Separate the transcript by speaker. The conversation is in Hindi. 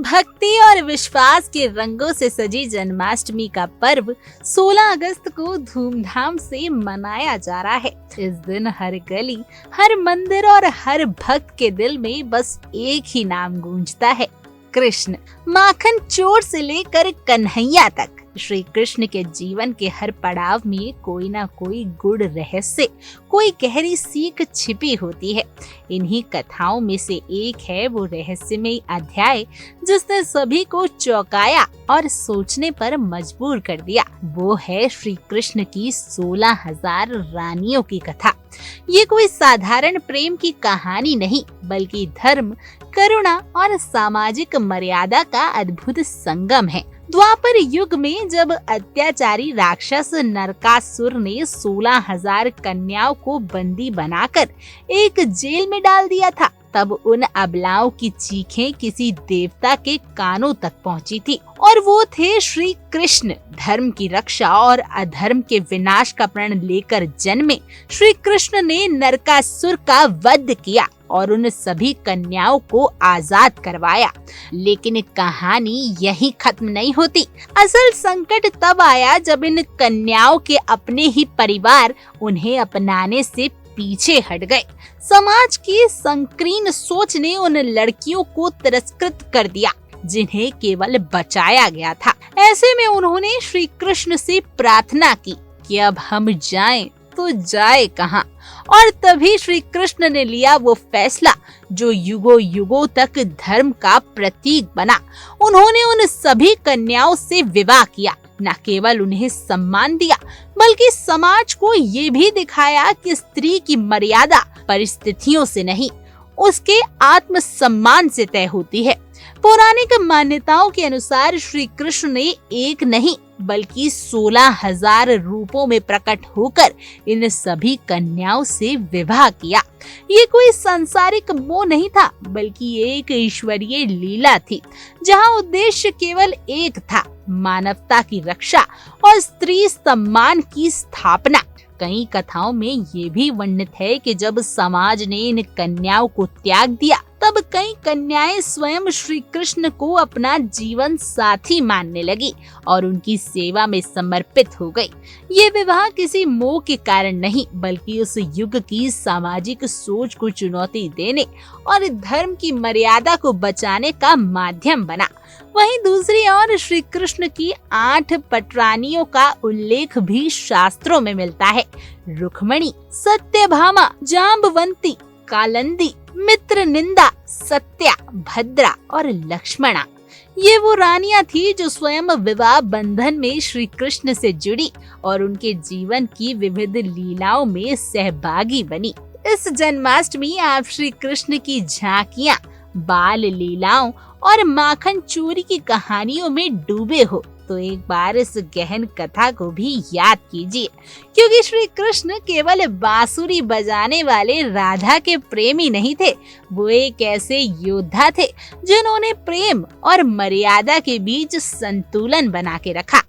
Speaker 1: भक्ति और विश्वास के रंगों से सजी जन्माष्टमी का पर्व 16 अगस्त को धूमधाम से मनाया जा रहा है। इस दिन हर गली, हर मंदिर और हर भक्त के दिल में बस एक ही नाम गूंजता है, कृष्ण। माखन चोर से लेकर कन्हैया तक श्री कृष्ण के जीवन के हर पड़ाव में कोई ना कोई गूढ़ रहस्य, कोई गहरी सीख छिपी होती है। इन्हीं कथाओं में से एक है वो रहस्यमयी अध्याय जिसने सभी को चौंकाया और सोचने पर मजबूर कर दिया। वो है श्री कृष्ण की 16,000 रानियों की कथा। ये कोई साधारण प्रेम की कहानी नहीं, बल्कि धर्म, करुणा और सामाजिक मर्यादा का अद्भुत संगम है। द्वापर युग में जब अत्याचारी राक्षस नरकासुर ने 16,000 कन्याओं को बंदी बनाकर एक जेल में डाल दिया था, तब उन अबलाओं की चीखें किसी देवता के कानों तक पहुंची थी, और वो थे श्री कृष्ण। धर्म की रक्षा और अधर्म के विनाश का प्रण लेकर जन्मे श्री कृष्ण ने नरकासुर का वध किया और उन सभी कन्याओं को आजाद करवाया। लेकिन कहानी यही खत्म नहीं होती। असल संकट तब आया जब इन कन्याओं के अपने ही परिवार उन्हें अपनाने से पीछे हट गए। समाज की संकीर्ण सोच ने उन लड़कियों को तिरस्कृत कर दिया जिन्हें केवल बचाया गया था। ऐसे में उन्होंने श्री कृष्ण से प्रार्थना की कि अब हम जाएं तो जाए कहां। और तभी श्री कृष्ण ने लिया वो फैसला जो युगों युगों तक धर्म का प्रतीक बना। उन्होंने उन सभी कन्याओं से विवाह किया, न केवल उन्हें सम्मान दिया बल्कि समाज को ये भी दिखाया कि स्त्री की मर्यादा परिस्थितियों से नहीं, उसके आत्मसम्मान से तय होती है। पौराणिक मान्यताओं के अनुसार श्री कृष्ण ने एक नहीं बल्कि 16,000 रूपों में प्रकट होकर इन सभी कन्याओं से विवाह किया। ये कोई सांसारिक मोह नहीं था, बल्कि एक ईश्वरीय लीला थी जहां उद्देश्य केवल एक था, मानवता की रक्षा और स्त्री सम्मान की स्थापना। कई कथाओं में ये भी वर्णित है कि जब समाज ने इन कन्याओं को त्याग दिया, तब कई कन्याएं स्वयं श्री कृष्ण को अपना जीवन साथी मानने लगी और उनकी सेवा में समर्पित हो गई। ये विवाह किसी मोह के कारण नहीं, बल्कि उस युग की सामाजिक सोच को चुनौती देने और धर्म की मर्यादा को बचाने का माध्यम बना। वहीं दूसरी ओर श्री कृष्ण की 8 पटरानियों का उल्लेख भी शास्त्रों में मिलता है। रुक्मणी, सत्यभामा, जाम्बवंती, कालिंदी, मित्रनिंदा, सत्या, भद्रा और लक्ष्मणा। ये वो रानियां थी जो स्वयं विवाह बंधन में श्री कृष्ण से जुड़ी और उनके जीवन की विविध लीलाओं में सहभागी बनी। इस जन्माष्टमी आप श्री कृष्ण की झांकियां, बाल लीलाओं और माखन चोरी की कहानियों में डूबे हो तो एक बार इस गहन कथा को भी याद कीजिए, क्योंकि श्री कृष्ण केवल बांसुरी बजाने वाले राधा के प्रेमी नहीं थे, वो एक ऐसे योद्धा थे जिन्होंने प्रेम और मर्यादा के बीच संतुलन बना के रखा।